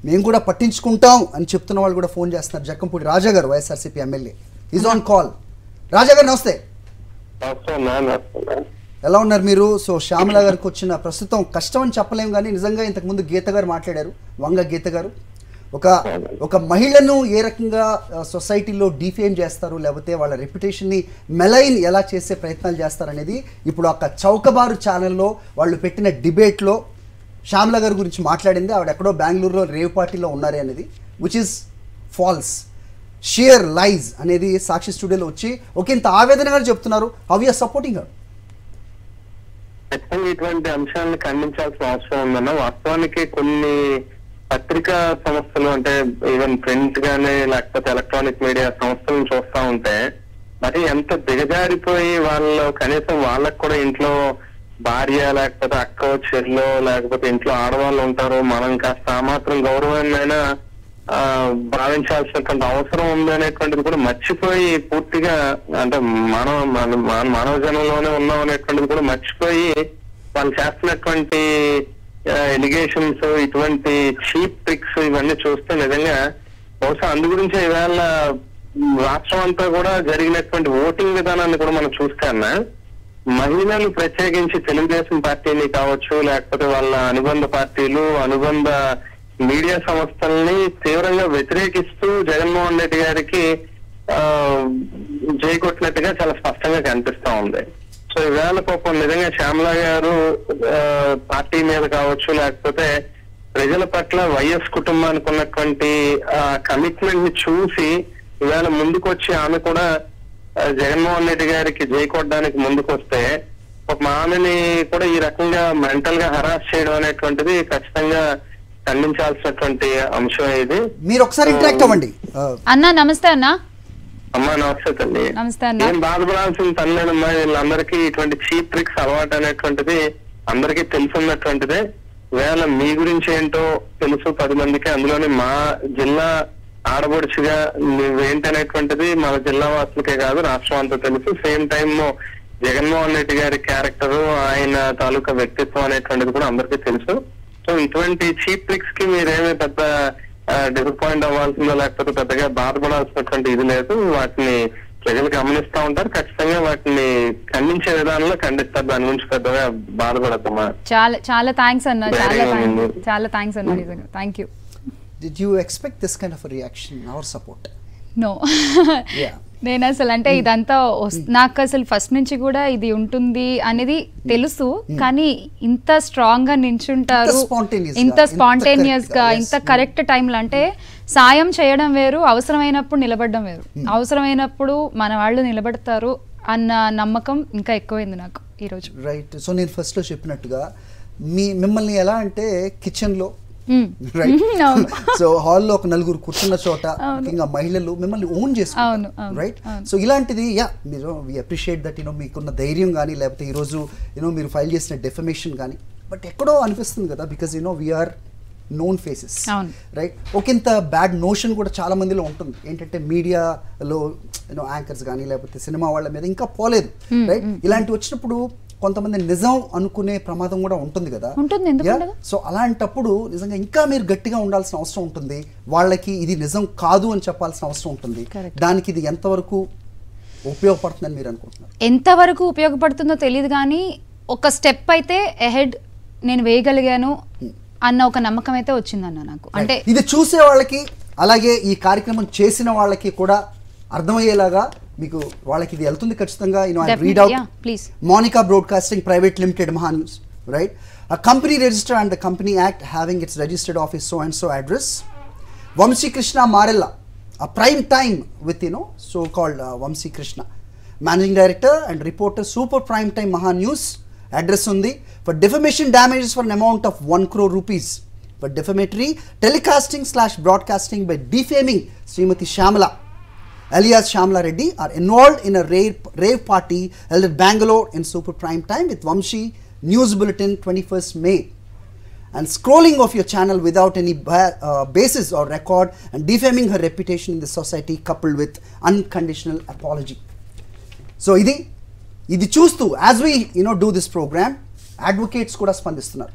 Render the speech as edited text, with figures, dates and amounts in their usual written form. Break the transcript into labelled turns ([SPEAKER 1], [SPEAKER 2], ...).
[SPEAKER 1] మేము కూడా పట్టించుకుంటాం అని చెప్తున్న వాళ్ళు కూడా ఫోన్ చేస్తున్నారు. జక్కంపూడి రాజా గారు YSRCP MLA is on call. Raja గారు నమస్తే. ఎలా ఉన్నారు మీరు? సో శ్యామల గారికి వచ్చిన ప్రస్తుతం కష్టం అని చెప్పలేము, కానీ నిజంగా ఇంతకుముందు గీత గారు మాట్లాడారు, వంగ గీత గారు. ఒక మహిళను ఏ రకంగా సొసైటీలో డిఫేమ్ చేస్తారు, లేకపోతే వాళ్ళ రెప్యుటేషన్ని మెలైన్ ఎలా చేసే ప్రయత్నాలు చేస్తారు అనేది ఇప్పుడు ఒక చౌకబారు ఛానల్లో వాళ్ళు పెట్టిన డిబేట్లో శ్యామల గారి గురించి మాట్లాడింది. ఆవిడ ఎక్కడో బెంగళూరులో రేవ్ పార్టీలో ఉన్నారే అనేది, which is false, sheer lies అనేది సాక్షి స్టూడియోలో వచ్చి ఒక ఇంత ఆవేదనగా చెప్తున్నారు. How you are supporting her?
[SPEAKER 2] ఇటువంటి అంశాలను ఖండించాల్సిన అవసరం ఉందన్న. వాస్తవానికి కొన్ని పత్రికా సంస్థలు అంటే ఈవెన్ ప్రింట్ గానీ లేకపోతే ఎలక్ట్రానిక్ మీడియా సంస్థలను చూస్తా ఉంటే మరి ఎంత దిగజారిపోయి వాళ్ళు కనీసం వాళ్ళకు కూడా ఇంట్లో భార్య లేకపోతే అక్క చెల్లో లేకపోతే ఇంట్లో ఆడవాళ్ళు ఉంటారు, మనం కాస్త ఆ మాత్రం గౌరవమైన భావించాల్సినటువంటి అవసరం ఉంది అనేటువంటిది కూడా మర్చిపోయి పూర్తిగా అంటే మానవ జనంలోనే ఉన్నాం అనేటువంటిది కూడా మర్చిపోయి వాళ్ళు చేస్తున్నటువంటి ఎలిగేషన్స్, ఇటువంటి చీప్ ట్రిక్స్ ఇవన్నీ చూస్తే నిజంగా బహుశా అందు గురించి ఈవేళ రాష్ట్రం అంతా కూడా జరిగినటువంటి ఓటింగ్ విధానాన్ని కూడా మనం చూస్తే అన్నా మహిళలు ప్రత్యేకించి తెలుగుదేశం పార్టీని కావచ్చు లేకపోతే వాళ్ళ అనుబంధ పార్టీలు అనుబంధ మీడియా సంస్థల్ని తీవ్రంగా వ్యతిరేకిస్తూ జగన్మోహన్ రెడ్డి గారికి జై కొట్టినట్టుగా చాలా స్పష్టంగా కనిపిస్తా ఉంది. సో ఈవేళ పాపం నిజంగా శ్యామల గారు పార్టీ మీద కావచ్చు లేకపోతే ప్రజల పట్ల వైఎస్ కుటుంబానికి ఉన్నటువంటి కమిట్మెంట్ ని చూసి ఈవేళ ముందుకొచ్చి ఆమె కూడా జగన్మోహన్ రెడ్డి గారికి జై కొట్టడానికి ముందుకు వస్తే ఒక ఆమెని కూడా ఈ రకంగా మెంటల్ గా హరాస్ చేయడం అనేటువంటిది ఖచ్చితంగా ఖండించాల్సినటువంటి అంశం ఇది.
[SPEAKER 1] మీరు ఒకసారి ఇంటరాక్ట్ అవ్వండి.
[SPEAKER 3] అన్నా నమస్తే. అన్నా
[SPEAKER 2] అమ్మా నమస్తే తల్లి. ఏం బాధపడాల్సిన తల్లేనమ్మా, వీళ్ళందరికీ ఇటువంటి చీప్ ట్రిక్స్ అలవాటు అనేటువంటిది అందరికీ తెలుసున్నటువంటిదే. వేళ మీ గురించి ఏంటో తెలుసు 10 మందికి, అందులోని మా జిల్లా ఆడబడుచుగా నువ్వేంటనేటువంటిది మన జిల్లా వాసులకే కాదు రాష్ట్రం అంతా తెలుసు. సేమ్ టైమ్ జగన్మోహన్ రెడ్డి గారి క్యారెక్టర్ ఆయన తాలూకా వ్యక్తిత్వం అనేటువంటిది కూడా అందరికీ తెలుసు. సో ఇటువంటి చీప్ ట్రిక్స్ కి మీరేమీ పెద్ద డిసప్పాయింట్ అవ్వాల్సిందో లేకపోతే పెద్దగా బాధపడాల్సినటువంటి ఇది లేదు. వాటిని ప్రజలు గమనిస్తా ఉంటారు, ఖచ్చితంగా వాటిని ఖండించే విధానంలో ఖండిస్తారు. దాని గురించి పెద్దగా బాధపడద్దమ్మా.
[SPEAKER 3] చాలా చాలా థ్యాంక్స్ అన్న, చాలా థ్యాంక్స్ అన్న, నిజంగా thank you.
[SPEAKER 1] Did you expect this kind of a reaction, our support?
[SPEAKER 3] No. నేను అసలు అంటే ఇదంతా నాకు అసలు ఫస్ట్ నుంచి కూడా ఇది ఉంటుంది అనేది తెలుసు, కానీ ఇంత స్ట్రాంగ్ గా నించుంటారు, ఇంత స్పాంటేనియస్ గా, ఇంత కరెక్ట్ టైంలో అంటే సాయం చేయడం వేరు, అవసరమైనప్పుడు నిలబడడం వేరు. అవసరమైనప్పుడు మన వాళ్ళు నిలబడతారు అన్న నమ్మకం ఇంకా ఎక్కువైంది నాకు ఈరోజు.
[SPEAKER 1] రైట్. సో నేను ఫస్ట్ లో చెప్పినట్టుగా మిమ్మల్ని ఎలా అంటే కిచెన్ లో సో హాల్లో ఒక నలుగురు కూర్చున్న చోట ముఖ్యంగా మహిళలు మిమ్మల్ని ఓన్ చేసుకుంటారు, రైట్? సో ఇలాంటిది మీరు వి అప్రిషియేట్ దట్ మీకున్న ధైర్యం కానీ లేకపోతే ఈరోజు మీరు ఫైల్ చేసిన డెఫమేషన్ కానీ, బట్ ఎక్కడో అనిపిస్తుంది కదా because we are known faces, right? ఒకంత బ్యాడ్ నోషన్ కూడా చాలా మందిలో ఉంటుంది ఏంటంటే మీడియాలో యాంకర్స్ కానీ లేకపోతే సినిమా వాళ్ళ మీద ఇంకా పోలేదు, రైట్? ఇలాంటి వచ్చినప్పుడు కొంతమంది నిజం అనుకునే ప్రమాదం కూడా ఉంటుంది కదా. సో అలాంటప్పుడు నిజంగా ఇంకా మీరు గట్టిగా ఉండాల్సిన అవసరం ఉంటుంది, వాళ్ళకి ఇది నిజం కాదు అని చెప్పాల్సిన అవసరం ఉంటుంది. దానికి ఇది ఎంతవరకు ఉపయోగపడుతుందని మీరు అనుకుంటున్నారు?
[SPEAKER 3] ఎంతవరకు ఉపయోగపడుతుందో తెలియదు, కానీ ఒక స్టెప్ అయితే అహెడ్ నేను వేయగలిగాను అన్న ఒక నమ్మకం అయితే వచ్చిందన్న నాకు. అంటే
[SPEAKER 1] ఇది చూసే వాళ్ళకి అలాగే ఈ కార్యక్రమం చేసిన వాళ్ళకి కూడా అర్థమయ్యేలాగా మీకు వాళ్ళకి ఇది వెళ్తుంది ఖచ్చితంగా. Read out
[SPEAKER 3] please.
[SPEAKER 1] Monica Broadcasting Private Limited, Maha News, right? A company registered under the Company Act having its registered office so and so address. Vamsi Krishna Marella, a prime time with so called Vamsi Krishna, managing director and reporter, Super Prime Time Maha News, address undi for defamation damages for an amount of 1 crore rupees for defamatory telecasting/broadcasting by defaming Srimati Shyamala alias Shyamala Reddy are involved in a rave party held at Bangalore in Super Prime Time with Vamshi News Bulletin 21st May, and scrolling of your channel without any basis or record and defaming her reputation in the society coupled with unconditional apology. So idi chustu as we do this program, advocates kuda spandistunaru.